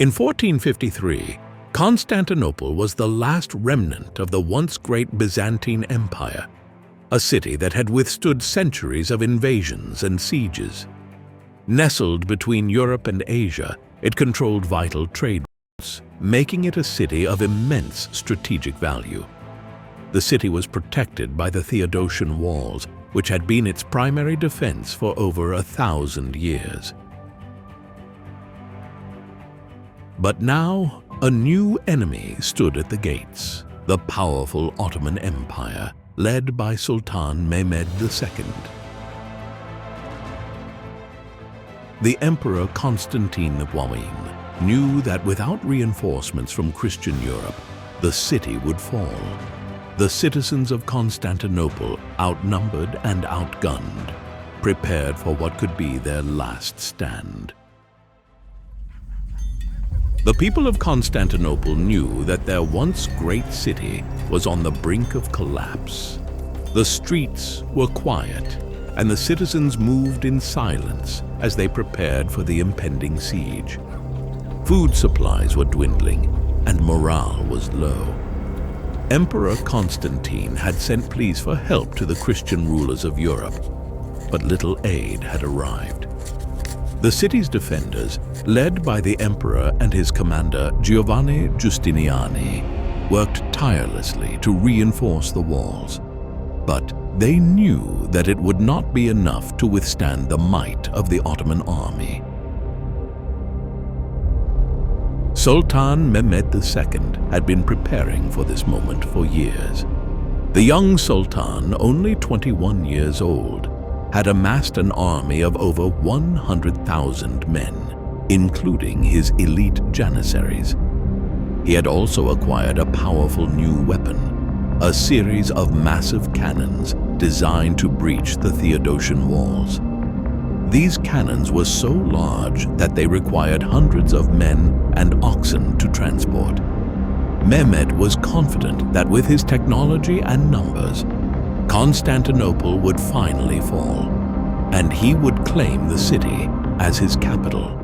In 1453, Constantinople was the last remnant of the once great Byzantine Empire, a city that had withstood centuries of invasions and sieges. Nestled between Europe and Asia, it controlled vital trade routes, making it a city of immense strategic value. The city was protected by the Theodosian walls, which had been its primary defense for over 1,000 years. But now, a new enemy stood at the gates, the powerful Ottoman Empire, led by Sultan Mehmed II. The Emperor Constantine XI knew that without reinforcements from Christian Europe, the city would fall. The citizens of Constantinople, outnumbered and outgunned, prepared for what could be their last stand. The people of Constantinople knew that their once great city was on the brink of collapse. The streets were quiet, and the citizens moved in silence as they prepared for the impending siege. Food supplies were dwindling, and morale was low. Emperor Constantine had sent pleas for help to the Christian rulers of Europe, but little aid had arrived. The city's defenders, led by the emperor and his commander Giovanni Giustiniani, worked tirelessly to reinforce the walls. But they knew that it would not be enough to withstand the might of the Ottoman army. Sultan Mehmed II had been preparing for this moment for years. The young sultan, only 21 years old, had amassed an army of over 100,000 men, including his elite janissaries. He had also acquired a powerful new weapon, a series of massive cannons designed to breach the Theodosian walls. These cannons were so large that they required hundreds of men and oxen to transport. Mehmed was confident that with his technology and numbers, Constantinople would finally fall, and he would claim the city as his capital.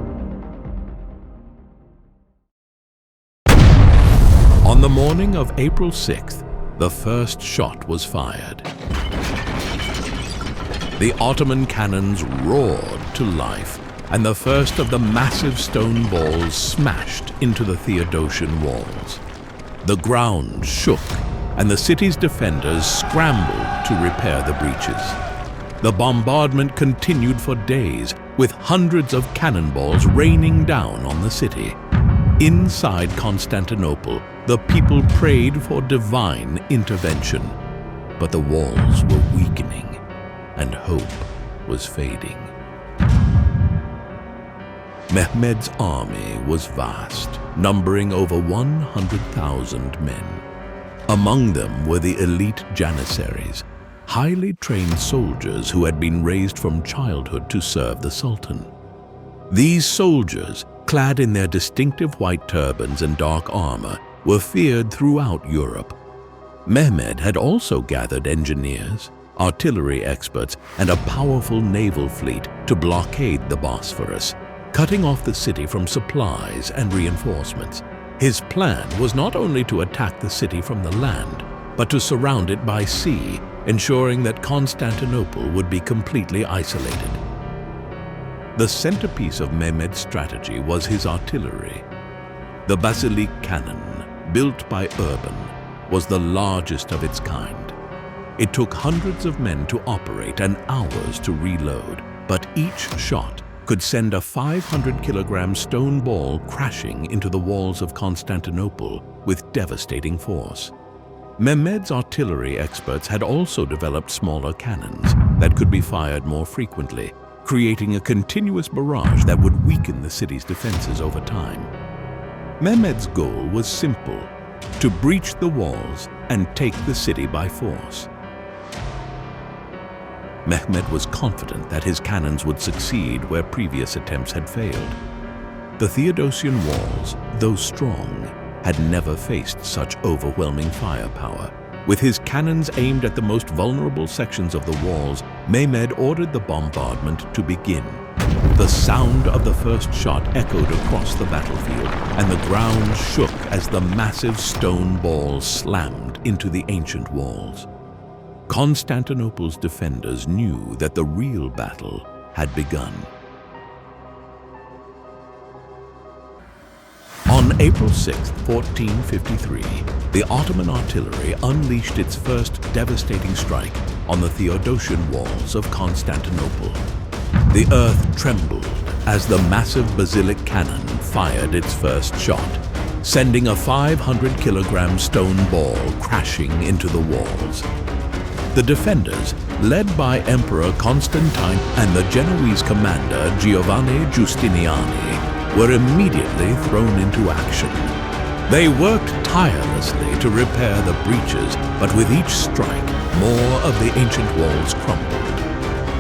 On the morning of April 6th, the first shot was fired. The Ottoman cannons roared to life, and the first of the massive stone balls smashed into the Theodosian walls. The ground shook, and the city's defenders scrambled to repair the breaches. The bombardment continued for days, with hundreds of cannonballs raining down on the city. Inside Constantinople, the people prayed for divine intervention, but the walls were weakening, and hope was fading. Mehmed's army was vast, numbering over 100,000 men. Among them were the elite janissaries, highly trained soldiers who had been raised from childhood to serve the Sultan. These soldiers, clad in their distinctive white turbans and dark armor, were feared throughout Europe. Mehmed had also gathered engineers, artillery experts, and a powerful naval fleet to blockade the Bosphorus, cutting off the city from supplies and reinforcements. His plan was not only to attack the city from the land, but to surround it by sea, ensuring that Constantinople would be completely isolated. The centerpiece of Mehmed's strategy was his artillery. The basilic cannon, built by Urban, was the largest of its kind. It took hundreds of men to operate and hours to reload, but each shot could send a 500-kilogram stone ball crashing into the walls of Constantinople with devastating force. Mehmed's artillery experts had also developed smaller cannons that could be fired more frequently, creating a continuous barrage that would weaken the city's defenses over time. Mehmed's goal was simple: to breach the walls and take the city by force. Mehmed was confident that his cannons would succeed where previous attempts had failed. The Theodosian walls, though strong, had never faced such overwhelming firepower. With his cannons aimed at the most vulnerable sections of the walls, Mehmed ordered the bombardment to begin. The sound of the first shot echoed across the battlefield, and the ground shook as the massive stone balls slammed into the ancient walls. Constantinople's defenders knew that the real battle had begun. On April 6, 1453, the Ottoman artillery unleashed its first devastating strike on the Theodosian walls of Constantinople. The earth trembled as the massive basilic cannon fired its first shot, sending a 500-kilogram stone ball crashing into the walls. The defenders, led by Emperor Constantine and the Genoese commander Giovanni Giustiniani, were immediately thrown into action. They worked tirelessly to repair the breaches, but with each strike, more of the ancient walls crumbled.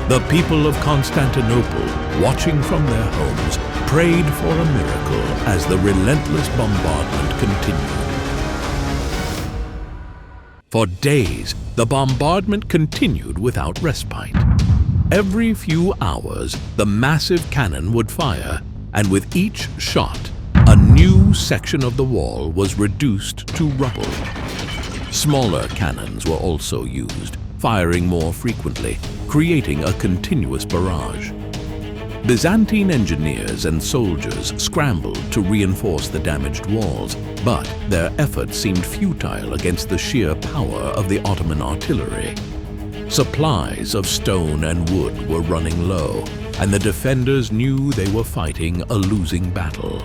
The people of Constantinople, watching from their homes, prayed for a miracle as the relentless bombardment continued. For days, the bombardment continued without respite. Every few hours, the massive cannon would fire, and with each shot, a new section of the wall was reduced to rubble. Smaller cannons were also used, firing more frequently, creating a continuous barrage. Byzantine engineers and soldiers scrambled to reinforce the damaged walls, but their efforts seemed futile against the sheer power of the Ottoman artillery. Supplies of stone and wood were running low, and the defenders knew they were fighting a losing battle.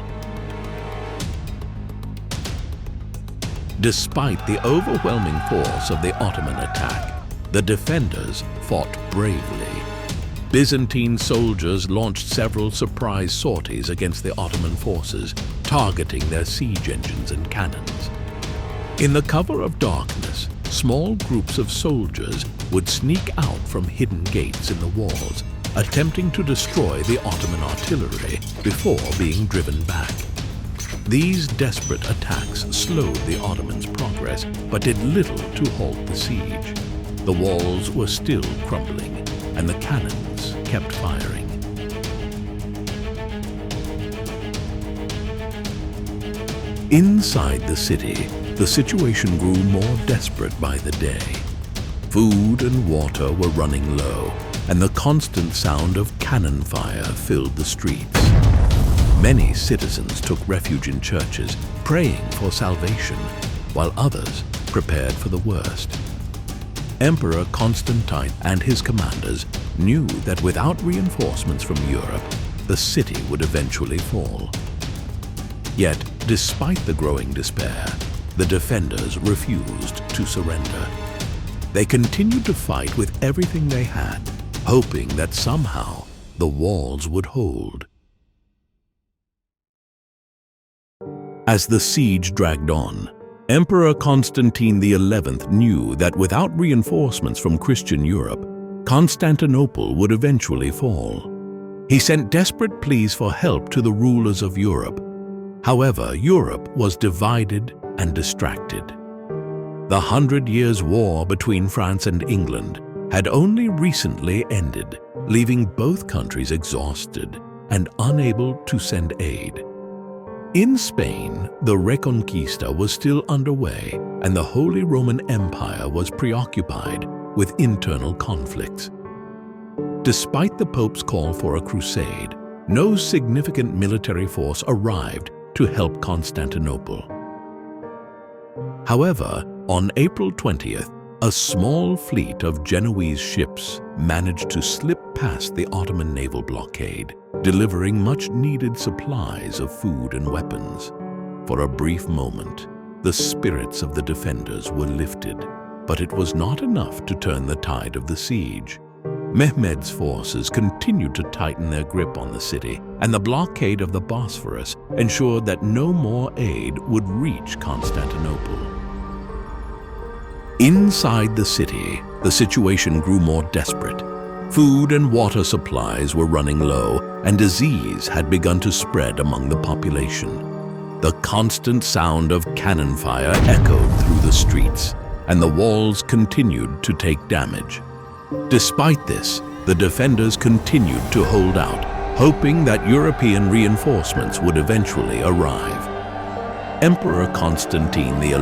Despite the overwhelming force of the Ottoman attack, the defenders fought bravely. Byzantine soldiers launched several surprise sorties against the Ottoman forces, targeting their siege engines and cannons. In the cover of darkness, small groups of soldiers would sneak out from hidden gates in the walls, attempting to destroy the Ottoman artillery before being driven back. These desperate attacks slowed the Ottomans' progress, but did little to halt the siege. The walls were still crumbling, and the cannons kept firing. Inside the city, the situation grew more desperate by the day. Food and water were running low, and the constant sound of cannon fire filled the streets. Many citizens took refuge in churches, praying for salvation, while others prepared for the worst. Emperor Constantine and his commanders knew that without reinforcements from Europe, the city would eventually fall. Yet, despite the growing despair, the defenders refused to surrender. They continued to fight with everything they had, hoping that somehow the walls would hold. As the siege dragged on, Emperor Constantine XI knew that without reinforcements from Christian Europe, Constantinople would eventually fall. He sent desperate pleas for help to the rulers of Europe. However, Europe was divided and distracted. The 100 Years' War between France and England had only recently ended, leaving both countries exhausted and unable to send aid. In Spain, the Reconquista was still underway, and the Holy Roman Empire was preoccupied with internal conflicts. Despite the Pope's call for a crusade, no significant military force arrived to help Constantinople. However, on April 20th, a small fleet of Genoese ships managed to slip past the Ottoman naval blockade, delivering much-needed supplies of food and weapons. For a brief moment, the spirits of the defenders were lifted, but it was not enough to turn the tide of the siege. Mehmed's forces continued to tighten their grip on the city, and the blockade of the Bosphorus ensured that no more aid would reach Constantinople. Inside the city, the situation grew more desperate. Food and water supplies were running low, and disease had begun to spread among the population. The constant sound of cannon fire echoed through the streets, and the walls continued to take damage. Despite this, the defenders continued to hold out, hoping that European reinforcements would eventually arrive. Emperor Constantine XI,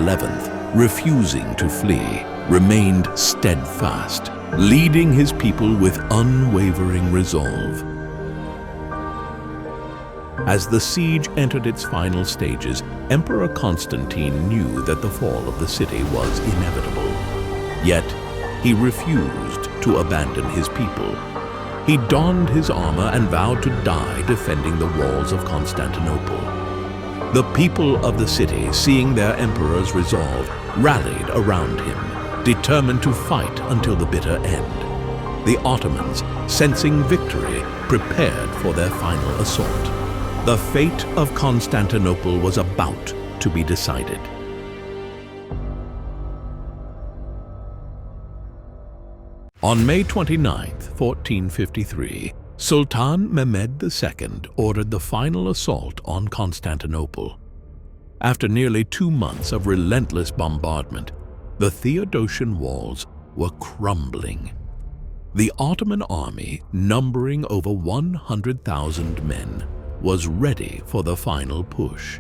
refusing to flee, remained steadfast, leading his people with unwavering resolve. As the siege entered its final stages, Emperor Constantine knew that the fall of the city was inevitable. Yet, he refused to abandon his people. He donned his armor and vowed to die defending the walls of Constantinople. The people of the city, seeing their emperor's resolve, rallied around him, determined to fight until the bitter end. The Ottomans, sensing victory, prepared for their final assault. The fate of Constantinople was about to be decided. On May 29, 1453, Sultan Mehmed II ordered the final assault on Constantinople. After nearly 2 months of relentless bombardment, the Theodosian walls were crumbling. The Ottoman army, numbering over 100,000 men, was ready for the final push.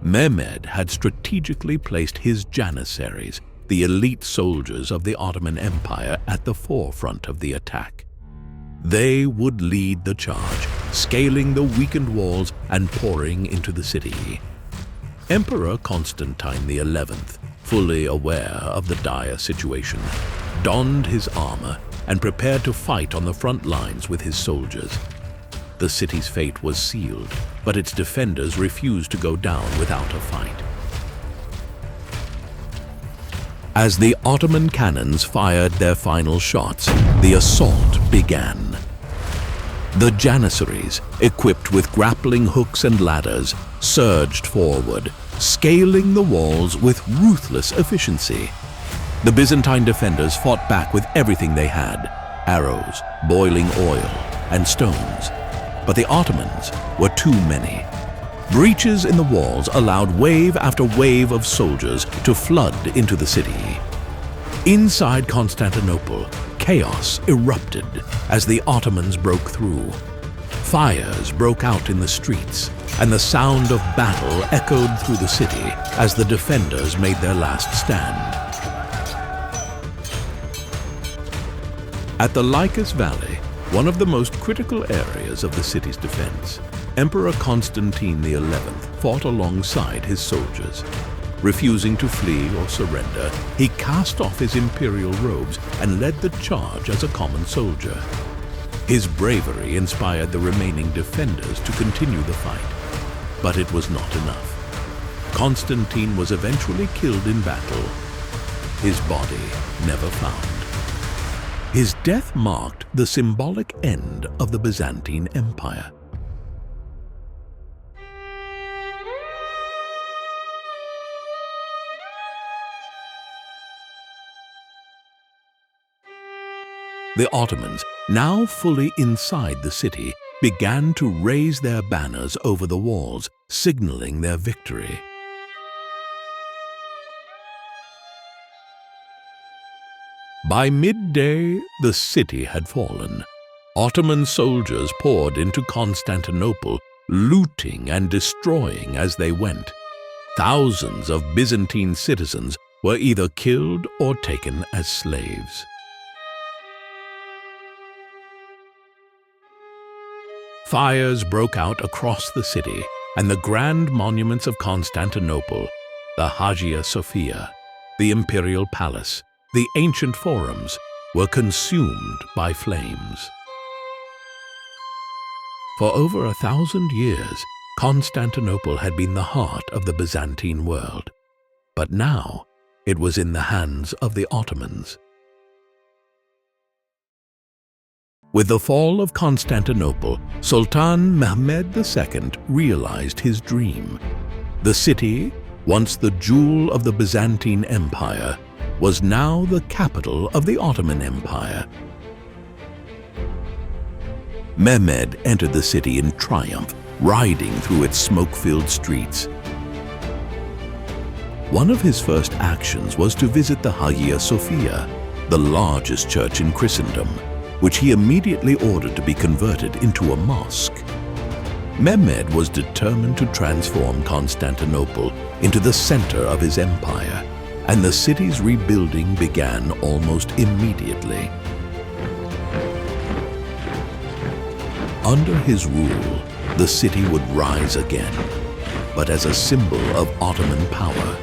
Mehmed had strategically placed his janissaries, the elite soldiers of the Ottoman Empire, at the forefront of the attack. They would lead the charge, scaling the weakened walls and pouring into the city. Emperor Constantine XI, fully aware of the dire situation, donned his armor and prepared to fight on the front lines with his soldiers. The city's fate was sealed, but its defenders refused to go down without a fight. As the Ottoman cannons fired their final shots, the assault began. The janissaries, equipped with grappling hooks and ladders, surged forward, scaling the walls with ruthless efficiency. The Byzantine defenders fought back with everything they had: arrows, boiling oil, and stones. But the Ottomans were too many. Breaches in the walls allowed wave after wave of soldiers to flood into the city. Inside Constantinople, chaos erupted as the Ottomans broke through. Fires broke out in the streets, and the sound of battle echoed through the city as the defenders made their last stand. At the Lycus Valley, one of the most critical areas of the city's defense, Emperor Constantine XI fought alongside his soldiers. Refusing to flee or surrender, he cast off his imperial robes and led the charge as a common soldier. His bravery inspired the remaining defenders to continue the fight, but it was not enough. Constantine was eventually killed in battle, his body never found. His death marked the symbolic end of the Byzantine Empire. The Ottomans, now fully inside the city, began to raise their banners over the walls, signaling their victory. By midday, the city had fallen. Ottoman soldiers poured into Constantinople, looting and destroying as they went. Thousands of Byzantine citizens were either killed or taken as slaves. Fires broke out across the city, and the grand monuments of Constantinople, the Hagia Sophia, the Imperial Palace, the ancient forums, were consumed by flames. For over 1,000 years, Constantinople had been the heart of the Byzantine world, but now it was in the hands of the Ottomans. With the fall of Constantinople, Sultan Mehmed II realized his dream. The city, once the jewel of the Byzantine Empire, was now the capital of the Ottoman Empire. Mehmed entered the city in triumph, riding through its smoke-filled streets. One of his first actions was to visit the Hagia Sophia, the largest church in Christendom, which he immediately ordered to be converted into a mosque. Mehmed was determined to transform Constantinople into the center of his empire, and the city's rebuilding began almost immediately. Under his rule, the city would rise again, but as a symbol of Ottoman power.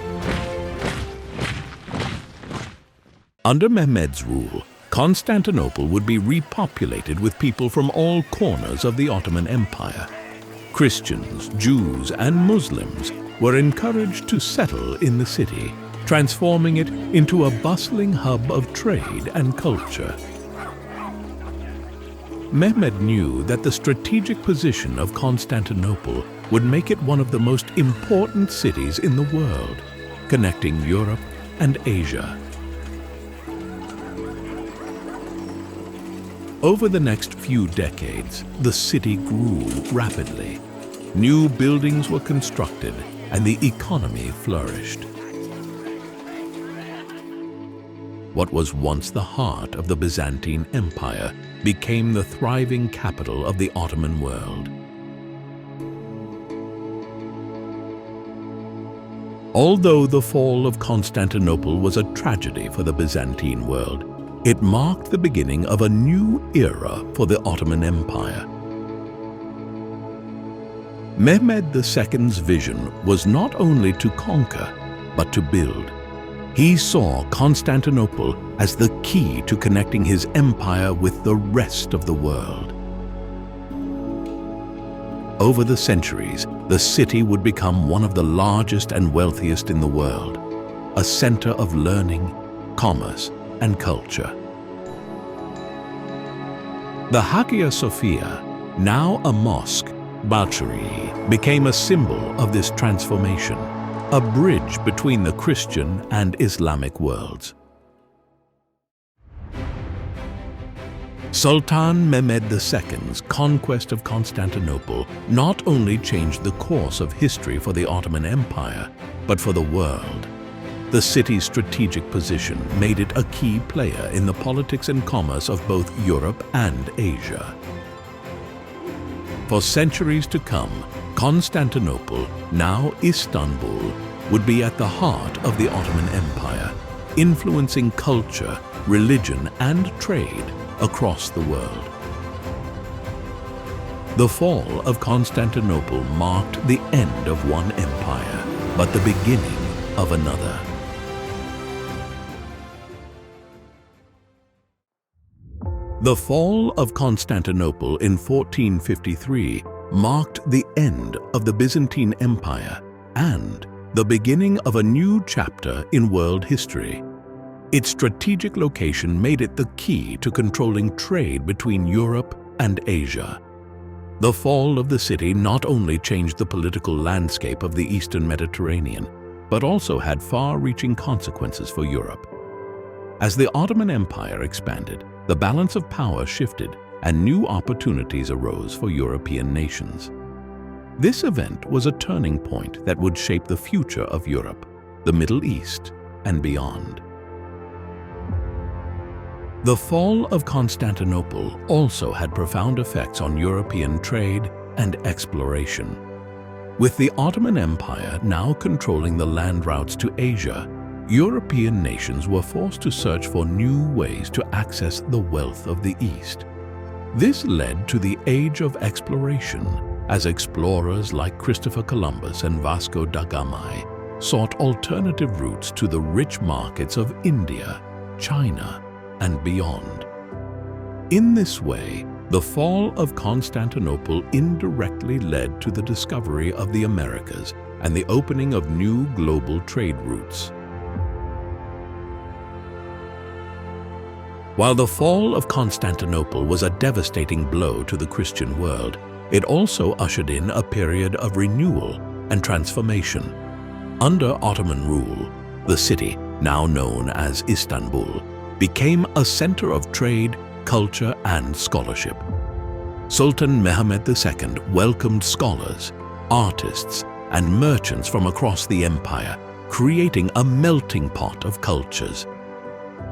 Under Mehmed's rule, Constantinople would be repopulated with people from all corners of the Ottoman Empire. Christians, Jews, and Muslims were encouraged to settle in the city, transforming it into a bustling hub of trade and culture. Mehmed knew that the strategic position of Constantinople would make it one of the most important cities in the world, connecting Europe and Asia. Over the next few decades, the city grew rapidly. New buildings were constructed, and the economy flourished. What was once the heart of the Byzantine Empire became the thriving capital of the Ottoman world. Although the fall of Constantinople was a tragedy for the Byzantine world, it marked the beginning of a new era for the Ottoman Empire. Mehmed II's vision was not only to conquer, but to build. He saw Constantinople as the key to connecting his empire with the rest of the world. Over the centuries, the city would become one of the largest and wealthiest in the world, a center of learning, commerce, and culture. The Hagia Sophia, now a mosque, Bachari, became a symbol of this transformation, a bridge between the Christian and Islamic worlds. Sultan Mehmed II's conquest of Constantinople not only changed the course of history for the Ottoman Empire, but for the world. The city's strategic position made it a key player in the politics and commerce of both Europe and Asia. For centuries to come, Constantinople, now Istanbul, would be at the heart of the Ottoman Empire, influencing culture, religion, and trade across the world. The fall of Constantinople marked the end of one empire, but the beginning of another. The fall of Constantinople in 1453 marked the end of the Byzantine Empire and the beginning of a new chapter in world history. Its strategic location made it the key to controlling trade between Europe and Asia. The fall of the city not only changed the political landscape of the Eastern Mediterranean, but also had far-reaching consequences for Europe. As the Ottoman Empire expanded, the balance of power shifted and new opportunities arose for European nations. This event was a turning point that would shape the future of Europe, the Middle East, and beyond. The fall of Constantinople also had profound effects on European trade and exploration. With the Ottoman Empire now controlling the land routes to Asia, European nations were forced to search for new ways to access the wealth of the East. This led to the Age of Exploration, as explorers like Christopher Columbus and Vasco da Gama sought alternative routes to the rich markets of India, China, and beyond. In this way, the fall of Constantinople indirectly led to the discovery of the Americas and the opening of new global trade routes. While the fall of Constantinople was a devastating blow to the Christian world, it also ushered in a period of renewal and transformation. Under Ottoman rule, the city, now known as Istanbul, became a center of trade, culture, and scholarship. Sultan Mehmed II welcomed scholars, artists, and merchants from across the empire, creating a melting pot of cultures.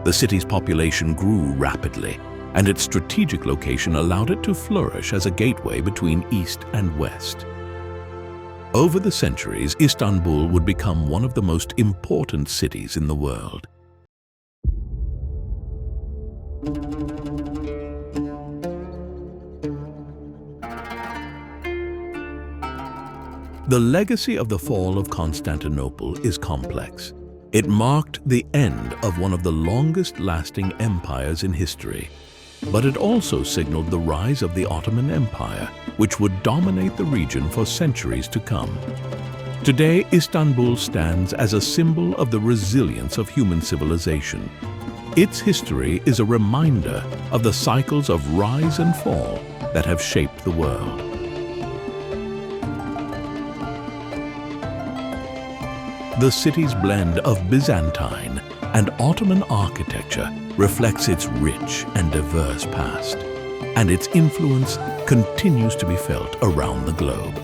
The city's population grew rapidly, and its strategic location allowed it to flourish as a gateway between East and West. Over the centuries, Istanbul would become one of the most important cities in the world. The legacy of the fall of Constantinople is complex. It marked the end of one of the longest-lasting empires in history, but it also signaled the rise of the Ottoman Empire, which would dominate the region for centuries to come. Today, Istanbul stands as a symbol of the resilience of human civilization. Its history is a reminder of the cycles of rise and fall that have shaped the world. The city's blend of Byzantine and Ottoman architecture reflects its rich and diverse past, and its influence continues to be felt around the globe.